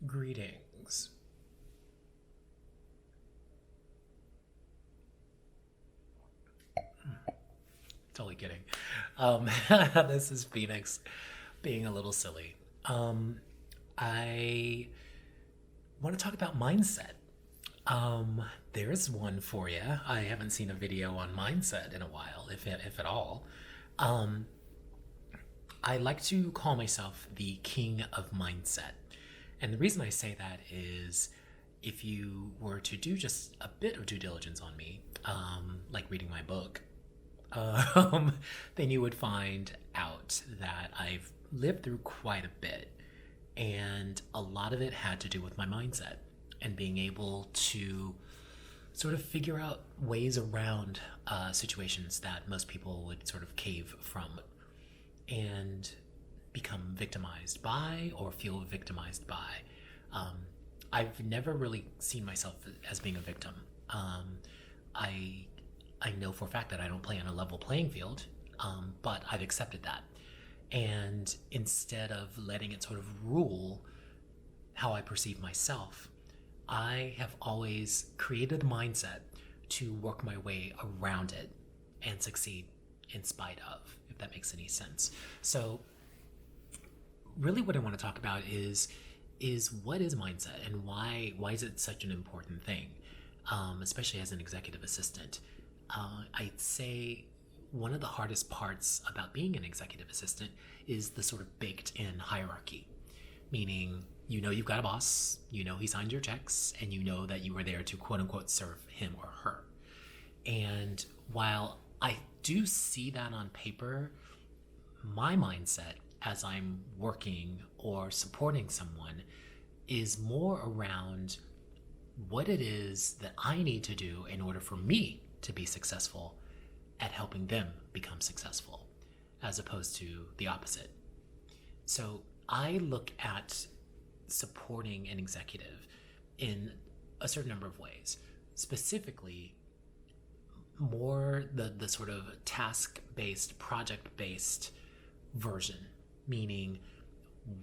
Greetings. Totally kidding. This is Phoenix being a little silly. I want to talk about mindset. There's one for you. I haven't seen a video on mindset in a while, if at all. Um, I like to call myself the king of mindset. And the reason I say that is if you were to do just a bit of due diligence on me, like reading my book, um, then you would find out that I've lived through quite a bit. And a lot of it had to do with my mindset and being able to sort of figure out ways around situations that most people would sort of cave from and become victimized by or feel victimized by. Um, I've never really seen myself as being a victim. I I know for a fact that I don't play on a level playing field, but I've accepted that. And instead of letting it sort of rule how I perceive myself, I have always created a mindset to work my way around it and succeed in spite of, if that makes any sense. So really what I want to talk about is what is mindset and why is it such an important thing, especially as an executive assistant. I'd say one of the hardest parts about being an executive assistant is the sort of baked in hierarchy, meaning you know you've got a boss, you know he signed your checks, and you know that you were there to quote unquote serve him or her. And while I do see that on paper, my mindset as I'm working or supporting someone is more around what it is that I need to do in order for me to be successful at helping them become successful, as opposed to the opposite. So I look at supporting an executive in a certain number of ways, specifically more the sort of task-based, project-based version, meaning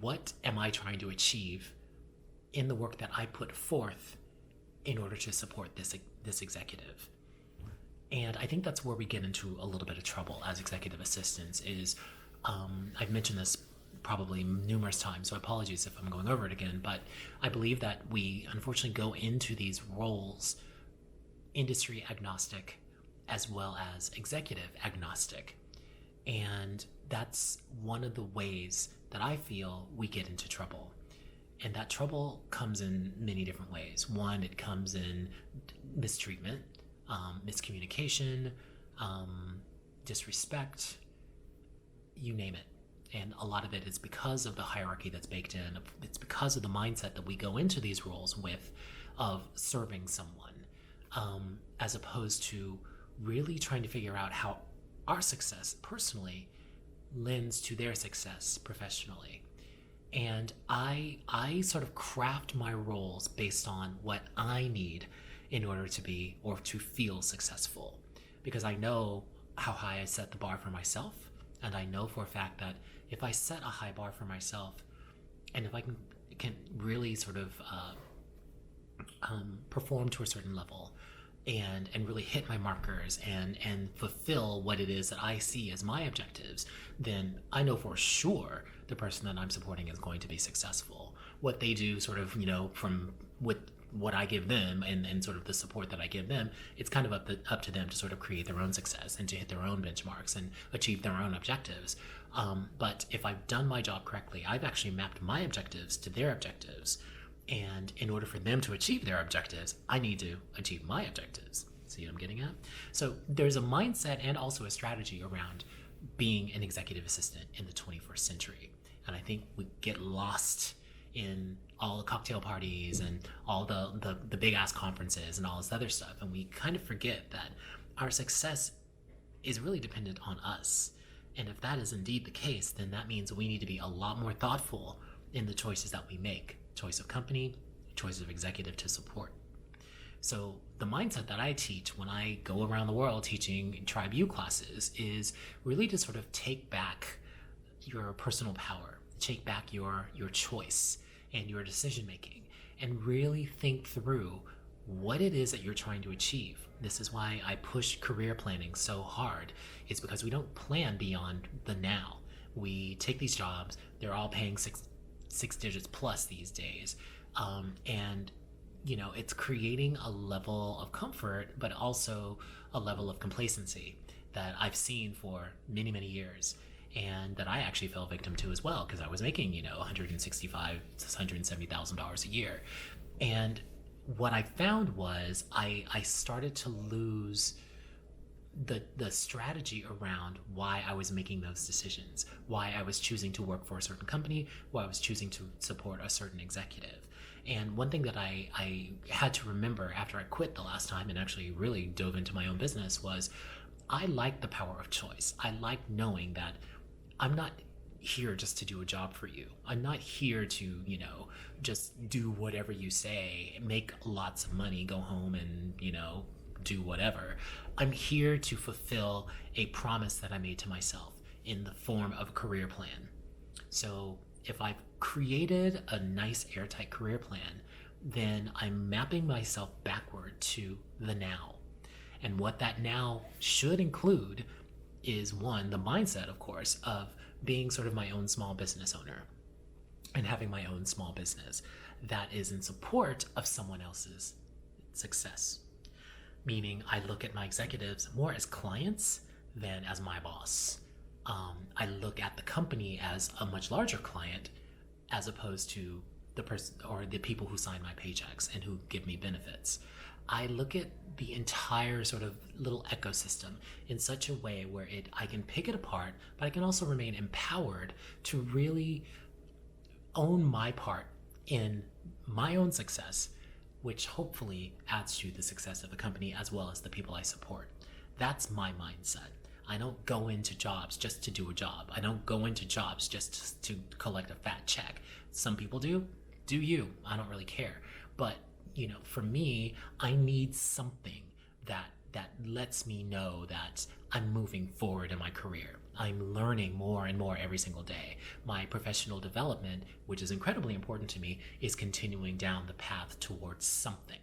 what am I trying to achieve in the work that I put forth in order to support this executive. And I think that's where we get into a little bit of trouble as executive assistants is, I've mentioned this probably numerous times, so apologies if I'm going over it again, but I believe that we unfortunately go into these roles industry agnostic as well as executive agnostic. And that's one of the ways that I feel we get into trouble. And that trouble comes in many different ways. One, it comes in mistreatment, miscommunication, disrespect, you name it. And a lot of it is because of the hierarchy that's baked in. It's because of the mindset that we go into these roles with of serving someone, as opposed to really trying to figure out how our success personally lends to their success professionally. And I sort of craft my roles based on what I need in order to be or to feel successful, because I know how high I set the bar for myself, and I know for a fact that if I set a high bar for myself, and if I can really sort of perform to a certain level, and really hit my markers and fulfill what it is that I see as my objectives, then I know for sure the person that I'm supporting is going to be successful. What they do sort of, from with what I give them and sort of the support that I give them, it's kind of up to them to sort of create their own success and to hit their own benchmarks and achieve their own objectives. But if I've done my job correctly, I've actually mapped my objectives to their objectives. And in order for them to achieve their objectives, I need to achieve my objectives. See what I'm getting at? So there's a mindset and also a strategy around being an executive assistant in the 21st century. And I think we get lost in all the cocktail parties and all the big ass conferences and all this other stuff. And we kind of forget that our success is really dependent on us. And if that is indeed the case, then that means we need to be a lot more thoughtful in the choices that we make. Choice of company, choice of executive to support. So the mindset that I teach when I go around the world teaching Tribe U classes is really to sort of take back your personal power, take back your choice, and your decision making, and really think through what it is that you're trying to achieve. This is why I push career planning so hard. It's because we don't plan beyond the now. We take these jobs, they're all paying six digits plus these days. And it's creating a level of comfort, but also a level of complacency that I've seen for many, many years, and that I actually fell victim to as well, because I was making, $165,000 to $170,000 a year. And what I found was I started to lose the strategy around why I was making those decisions, why I was choosing to work for a certain company, why I was choosing to support a certain executive. And one thing that I had to remember after I quit the last time and actually really dove into my own business was I like the power of choice. I like knowing that I'm not here just to do a job for you. I'm not here to, just do whatever you say, make lots of money, go home and, do whatever. I'm here to fulfill a promise that I made to myself in the form of a career plan. So if I've created a nice airtight career plan, then I'm mapping myself backward to the now. And what that now should include is, one, the mindset, of course, of being sort of my own small business owner and having my own small business that is in support of someone else's success. Meaning I look at my executives more as clients than as my boss. I look at the company as a much larger client as opposed to the person or the people who sign my paychecks and who give me benefits. I look at the entire sort of little ecosystem in such a way where I can pick it apart, but I can also remain empowered to really own my part in my own success, which hopefully adds to the success of the company as well as the people I support. That's my mindset. I don't go into jobs just to do a job. I don't go into jobs just to collect a fat check. Some people do. Do you. I don't really care. But, for me, I need something that lets me know that I'm moving forward in my career. I'm learning more and more every single day. My professional development, which is incredibly important to me, is continuing down the path towards something.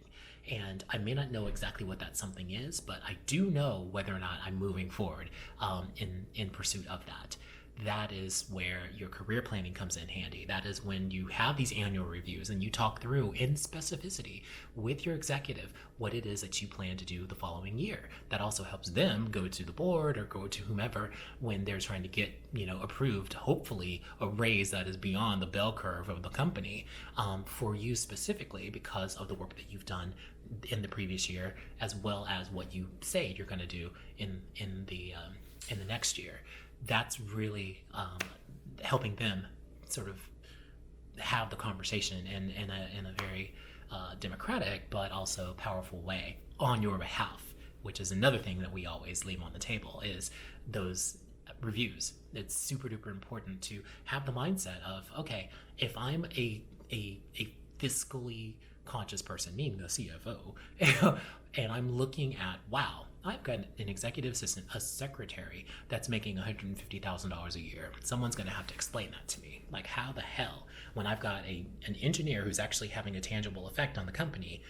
And I may not know exactly what that something is, but I do know whether or not I'm moving forward in pursuit of that. That is where your career planning comes in handy. That is when you have these annual reviews and you talk through in specificity with your executive what it is that you plan to do the following year. That also helps them go to the board or go to whomever when they're trying to get, approved, hopefully a raise that is beyond the bell curve of the company for you specifically because of the work that you've done in the previous year, as well as what you say you're going to do in the next year. That's really helping them sort of have the conversation in a very democratic but also powerful way on your behalf, which is another thing that we always leave on the table is those reviews. It's super duper important to have the mindset of, okay, if I'm a fiscally conscious person, meaning the CFO, and I'm looking at, wow, I've got an executive assistant, a secretary that's making $150,000 a year. Someone's going to have to explain that to me. Like, how the hell, when I've got an engineer who's actually having a tangible effect on the company,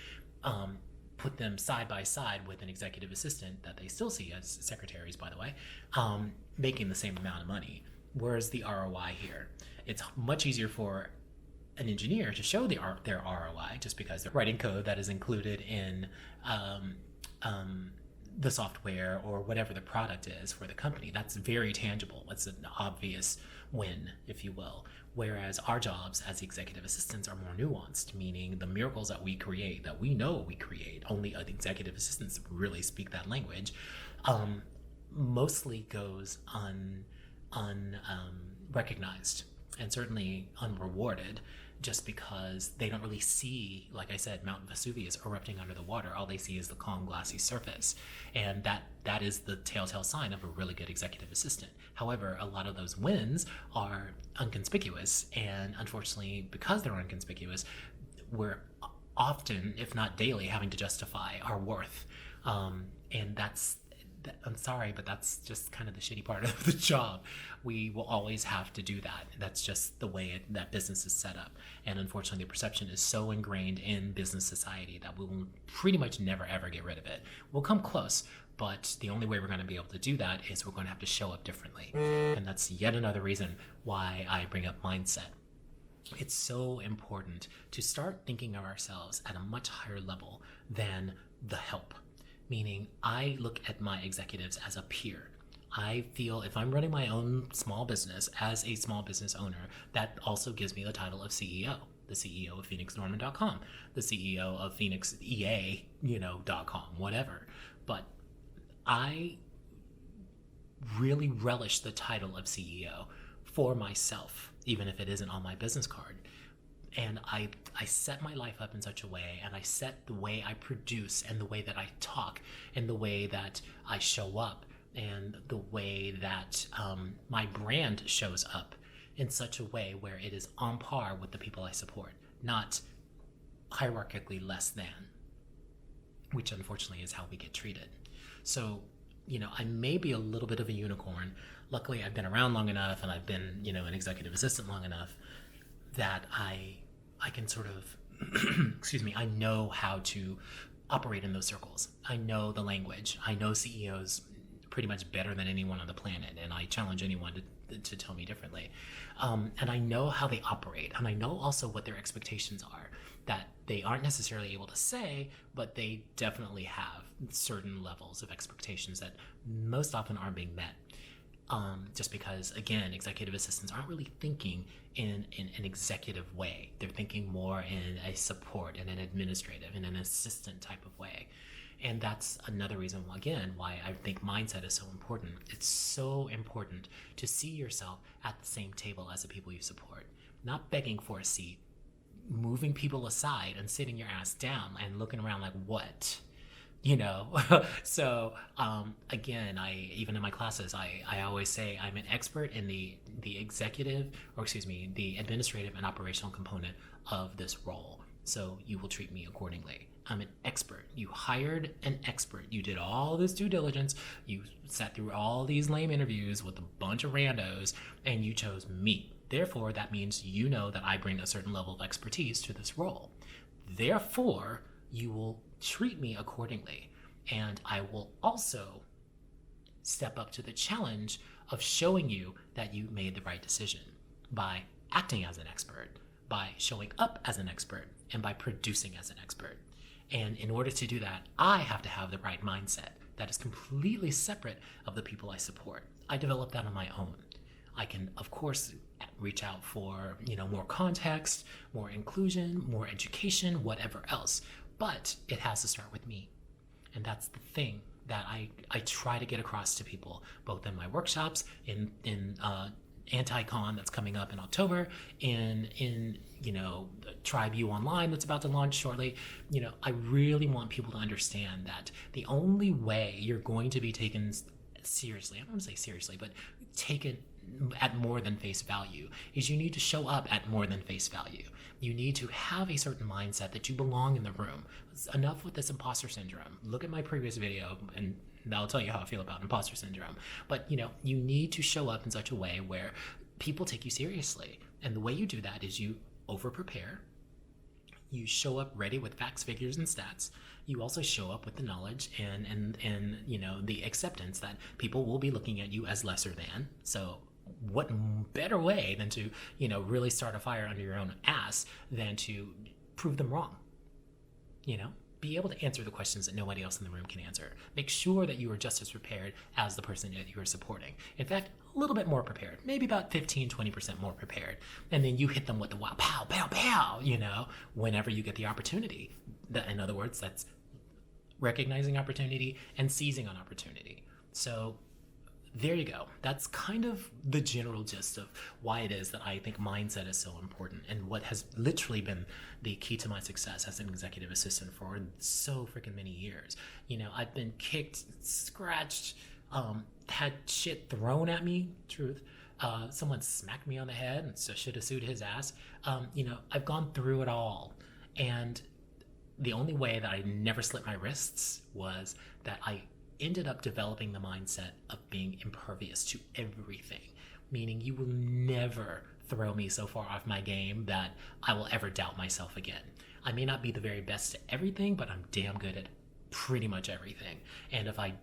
put them side by side with an executive assistant that they still see as secretaries, by the way, making the same amount of money. Where's the ROI here? It's much easier for an engineer to show their ROI just because they're writing code that is included in the software or whatever the product is for the company. That's very tangible. It's an obvious win, if you will. Whereas our jobs as executive assistants are more nuanced, meaning the miracles that we create, that we know we create, only executive assistants really speak that language, mostly goes unrecognized and certainly unrewarded, just because they don't really see, like I said, Mount Vesuvius erupting under the water. All they see is the calm, glassy surface. And that is the telltale sign of a really good executive assistant. However, a lot of those wins are inconspicuous. And unfortunately, because they're inconspicuous, we're often, if not daily, having to justify our worth. And I'm sorry, but that's just kind of the shitty part of the job. We will always have to do that. That's just the way that business is set up. And unfortunately, the perception is so ingrained in business society that we will pretty much never ever get rid of it. We'll come close, but the only way we're going to be able to do that is we're going to have to show up differently. And that's yet another reason why I bring up mindset. It's so important to start thinking of ourselves at a much higher level than the help. Meaning, I look at my executives as a peer. I feel if I'm running my own small business as a small business owner, that also gives me the title of CEO, the CEO of PhoenixNorman.com, the CEO of PhoenixEA.com, whatever. But I really relish the title of CEO for myself, even if it isn't on my business card. And I set my life up in such a way, and I set the way I produce and the way that I talk and the way that I show up and the way that my brand shows up in such a way where it is on par with the people I support, not hierarchically less than, which unfortunately is how we get treated. So, I may be a little bit of a unicorn. Luckily, I've been around long enough and I've been, an executive assistant long enough that I can sort of, I know how to operate in those circles. I know the language. I know CEOs pretty much better than anyone on the planet, and I challenge anyone to tell me differently. And I know how they operate, and I know also what their expectations are that they aren't necessarily able to say, but they definitely have certain levels of expectations that most often aren't being met. Just because, again, executive assistants aren't really thinking in an executive way. They're thinking more in a support, in an administrative, in an assistant type of way. And that's another reason, again, why I think mindset is so important. It's so important to see yourself at the same table as the people you support. Not begging for a seat, moving people aside and sitting your ass down and looking around like, what? So again, even in my classes, I always say I'm an expert in the administrative and operational component of this role. So you will treat me accordingly. I'm an expert. You hired an expert. You did all this due diligence. You sat through all these lame interviews with a bunch of randos, and you chose me. Therefore, that means you know that I bring a certain level of expertise to this role. Therefore, you will treat me accordingly. And I will also step up to the challenge of showing you that you made the right decision by acting as an expert, by showing up as an expert, and by producing as an expert. And in order to do that, I have to have the right mindset that is completely separate of the people I support. I developed that on my own. I can, of course, reach out for, more context, more inclusion, more education, whatever else. But it has to start with me. And that's the thing that I try to get across to people, both in my workshops, in Anti-Con that's coming up in October, in Tribe U Online that's about to launch shortly. I really want people to understand that the only way you're going to be taken seriously, I don't want to say seriously, but taken at more than face value, is you need to show up at more than face value. You need to have a certain mindset that you belong in the room. Enough with this imposter syndrome. Look at my previous video and that'll tell you how I feel about imposter syndrome. But you need to show up in such a way where people take you seriously. And the way you do that is you over prepare. You show up ready with facts, figures, and stats. You also show up with the knowledge and the acceptance that people will be looking at you as lesser than. So what better way than to, really start a fire under your own ass than to prove them wrong? Be able to answer the questions that nobody else in the room can answer. Make sure that you are just as prepared as the person that you are supporting. In fact, a little bit more prepared, maybe about 15-20% more prepared. And then you hit them with the wow, pow, pow, pow, whenever you get the opportunity. In other words, that's recognizing opportunity and seizing on opportunity. So there you go. That's kind of the general gist of why it is that I think mindset is so important and what has literally been the key to my success as an executive assistant for so freaking many years. I've been kicked, scratched, had shit thrown at me, truth. Someone smacked me on the head and so should have sued his ass. I've gone through it all. And the only way that I never slit my wrists was that I ended up developing the mindset of being impervious to everything, meaning you will never throw me so far off my game that I will ever doubt myself again. I may not be the very best at everything, but I'm damn good at pretty much everything. And if I,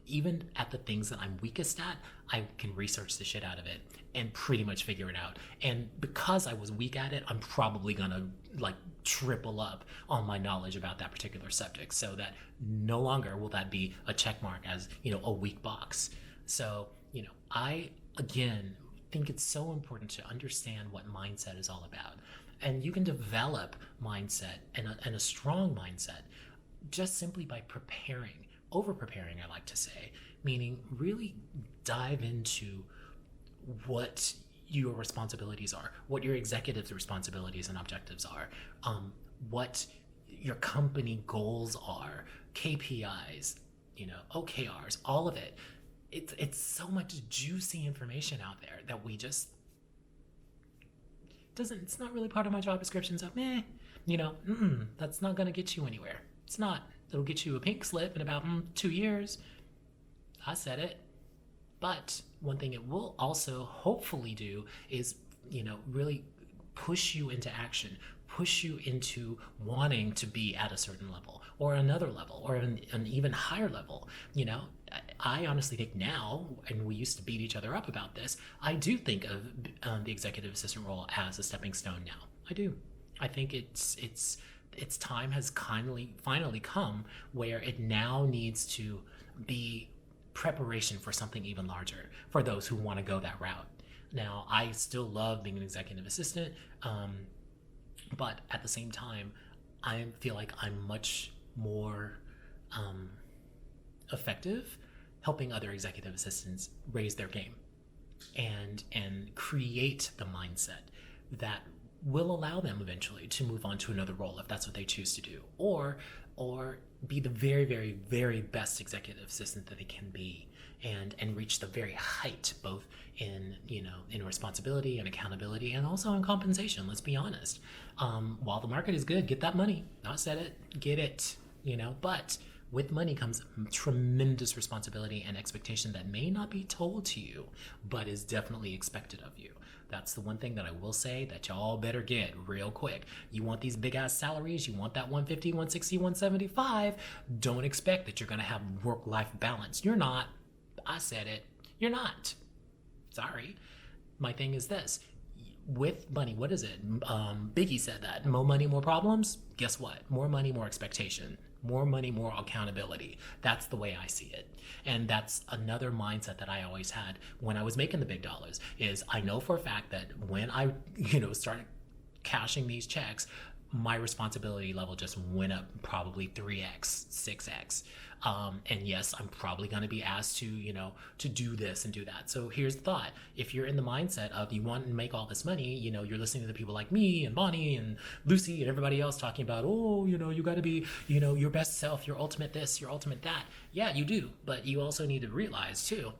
even at the things that I'm weakest at, I can research the shit out of it and pretty much figure it out. And because I was weak at it, I'm probably gonna like triple up on my knowledge about that particular subject, so that no longer will that be a check mark as, a weak box. So, I again think it's so important to understand what mindset is all about. And you can develop mindset and a strong mindset just simply by preparing, over preparing, I like to say, meaning really dive into what your responsibilities are, what your executive's responsibilities and objectives are, what your company goals are, KPIs, OKRs, all of it. It's so much juicy information out there that we just it's not really part of my job description. So that's not gonna get you anywhere. It's not. It'll get you a pink slip in about 2 years. I said it. But one thing it will also hopefully do is, really push you into action, push you into wanting to be at a certain level or another level or an even higher level. I honestly think now, and we used to beat each other up about this, I do think of the executive assistant role as a stepping stone now. I do. I think its time has finally come where it now needs to be preparation for something even larger for those who want to go that route. Now, I still love being an executive assistant, but at the same time, I feel like I'm much more effective helping other executive assistants raise their game and create the mindset that will allow them eventually to move on to another role if that's what they choose to do, or be the very, very, very best executive assistant that they can be, and reach the very height, both in responsibility and accountability, and also in compensation. Let's be honest. While the market is good, get that money. I said it, get it. But with money comes tremendous responsibility and expectation that may not be told to you, but is definitely expected of you. That's the one thing that I will say that y'all better get real quick. You want these big ass salaries, you want that 150, 160, 175, don't expect that you're gonna have work-life balance. You're not. I said it. You're not. Sorry. My thing is this. With money, what is it? Biggie said that. More money, more problems? Guess what? More money, more expectation. More money, more accountability. That's the way I see it. And that's another mindset that I always had when I was making the big dollars, is I know for a fact that when I, started cashing these checks, my responsibility level just went up probably 3x, 6x. And yes, I'm probably going to be asked to do this and do that. So here's the thought. If you're in the mindset of you want to make all this money, you're listening to the people like me and Bonnie and Lucy and everybody else talking about, you got to be, your best self, your ultimate this, your ultimate that. Yeah, you do. But you also need to realize too,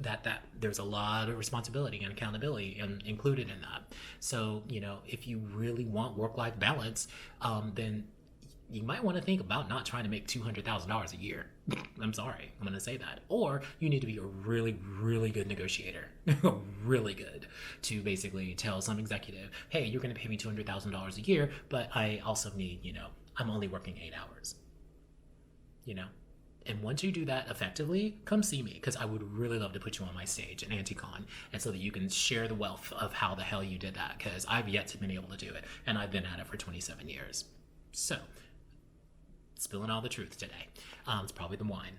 that there's a lot of responsibility and accountability included in that. So, if you really want work-life balance, then you might want to think about not trying to make $200,000 a year. I'm sorry, I'm going to say that. Or you need to be a really, really good negotiator, really good, to basically tell some executive, hey, you're going to pay me $200,000 a year, but I also need, I'm only working 8 hours, And once you do that effectively, come see me, because I would really love to put you on my stage at Anticon, and so that you can share the wealth of how the hell you did that, because I've yet to been able to do it, and I've been at it for 27 years. So, spilling all the truth today. It's probably the wine.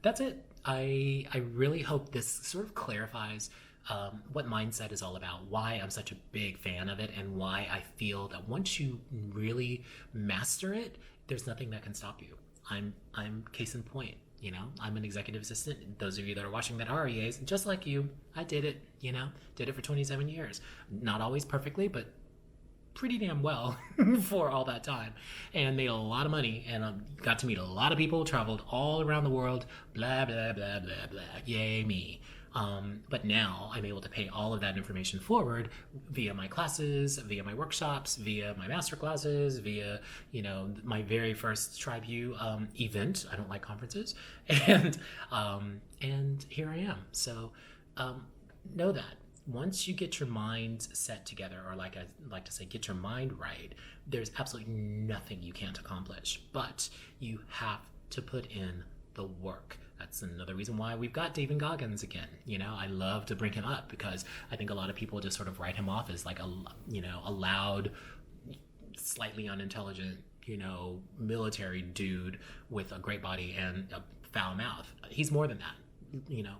That's it. I really hope this sort of clarifies what mindset is all about, why I'm such a big fan of it, and why I feel that once you really master it, there's nothing that can stop you. I'm case in point. I'm an executive assistant. Those of you that are watching that are EAs, just like you, I did it. Did it for 27 years. Not always perfectly, but pretty damn well for all that time, and made a lot of money, and got to meet a lot of people, traveled all around the world, blah blah blah blah blah, yay me. But now I'm able to pay all of that information forward via my classes, via my workshops, via my master classes, via, my very first Tribe U event. I don't like conferences. And here I am. So know that once you get your mind set together, or like I like to say, get your mind right, there's absolutely nothing you can't accomplish. But you have to put in the work. That's another reason why we've got David Goggins again. I love to bring him up because I think a lot of people just sort of write him off as like a loud, slightly unintelligent, military dude with a great body and a foul mouth. He's more than that.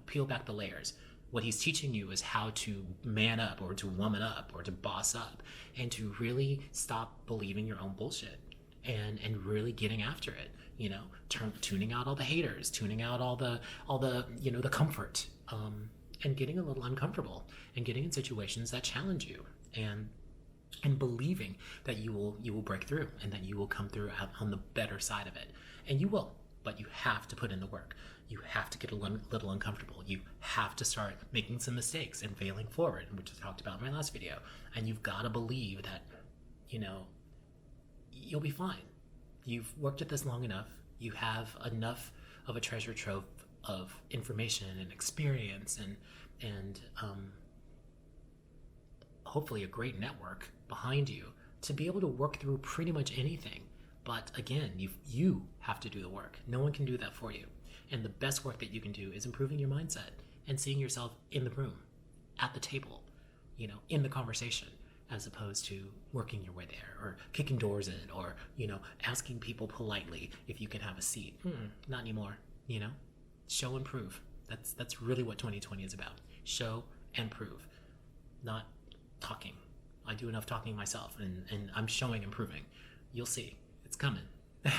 Peel back the layers. What he's teaching you is how to man up, or to woman up, or to boss up, and to really stop believing your own bullshit and really getting after it. Tuning out all the haters, tuning out all the the comfort, and getting a little uncomfortable, and getting in situations that challenge you, and believing that you will break through, and that you will come through on the better side of it. And you will, but you have to put in the work. You have to get a little uncomfortable. You have to start making some mistakes and failing forward, which I talked about in my last video. And you've got to believe that, you'll be fine. You've worked at this long enough. You have enough of a treasure trove of information and experience, and hopefully a great network behind you to be able to work through pretty much anything. But again, you have to do the work. No one can do that for you. And the best work that you can do is improving your mindset and seeing yourself in the room, at the table, in the conversation, as opposed to working your way there, or kicking doors in, or, asking people politely if you can have a seat. Not anymore, Show and prove. That's really what 2020 is about. Show and prove, not talking. I do enough talking myself, and I'm showing and proving. You'll see. It's coming.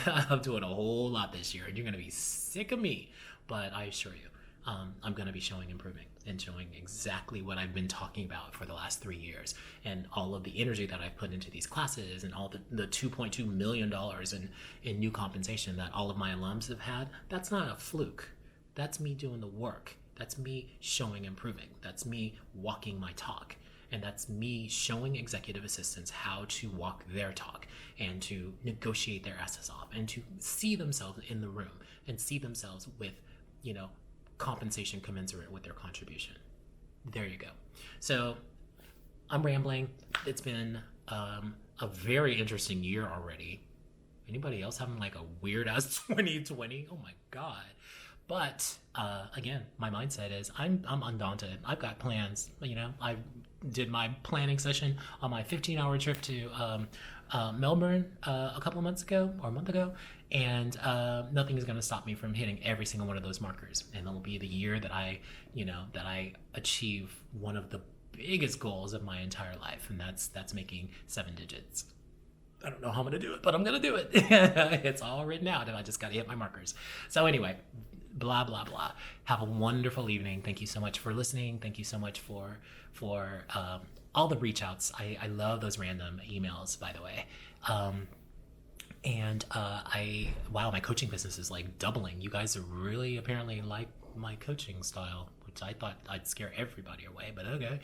I'm doing a whole lot this year, and you're going to be sick of me. But I assure you, I'm going to be showing and proving, and showing exactly what I've been talking about for the last 3 years, and all of the energy that I've put into these classes, and all the $2.2 million in new compensation that all of my alums have had. That's not a fluke. That's me doing the work. That's me showing and proving. That's me walking my talk. And that's me showing executive assistants how to walk their talk, and to negotiate their asses off, and to see themselves in the room, and see themselves with, compensation commensurate with their contribution. There you go. So I'm rambling. It's been a very interesting year already. Anybody else having like a weird ass 2020? Oh my God. But again, my mindset is I'm undaunted. I've got plans. I did my planning session on my 15-hour trip to Melbourne a couple of months ago, or a month ago, and nothing is going to stop me from hitting every single one of those markers. And it'll be the year that I achieve one of the biggest goals of my entire life, and that's making 7 digits. I don't know how I'm going to do it, but I'm going to do it. It's all written out, and I just got to hit my markers. So anyway, blah, blah, blah. Have a wonderful evening. Thank you so much for listening. Thank you so much for all the reach outs. I love those random emails, by the way. Wow, my coaching business is like doubling. You guys are really apparently like my coaching style, which I thought I'd scare everybody away, but okay.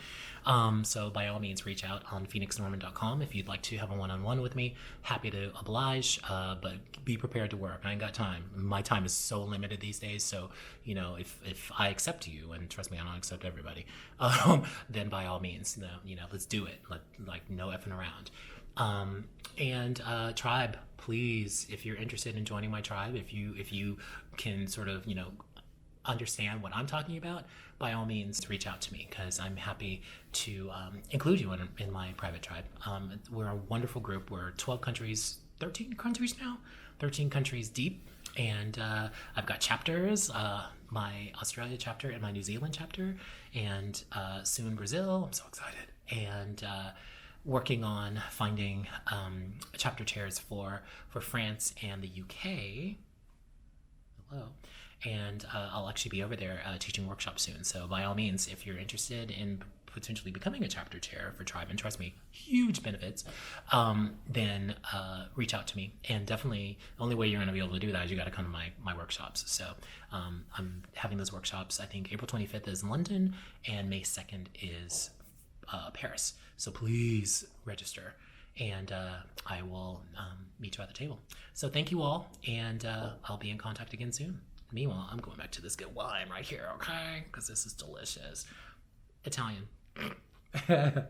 So by all means, reach out on phoenixnorman.com if you'd like to have a one-on-one with me. Happy to oblige, but be prepared to work. I ain't got time. My time is so limited these days, so if I accept you, and trust me, I don't accept everybody, then by all means, let's do it. Like no effing around. And tribe, please, if you're interested in joining my tribe, if you can sort of understand what I'm talking about, by all means reach out to me, because I'm happy to include you in my private tribe. We're a wonderful group. We're 13 countries now, 13 countries deep, and I've got chapters, my Australia chapter and my New Zealand chapter, and soon Brazil. I'm so excited. And working on finding chapter chairs for France and the UK. Hello. And I'll actually be over there teaching workshops soon. So by all means, if you're interested in potentially becoming a chapter chair for Tribe, and trust me, huge benefits, then reach out to me. And definitely the only way you're going to be able to do that is you got to come to my workshops. So I'm having those workshops. I think April 25th is in London and May 2nd is Paris. So please register, and I will meet you at the table. So thank you all, and I'll be in contact again soon. Meanwhile, I'm going back to this good wine right here, okay? Because this is delicious. Italian. Bye,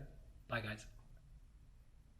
guys.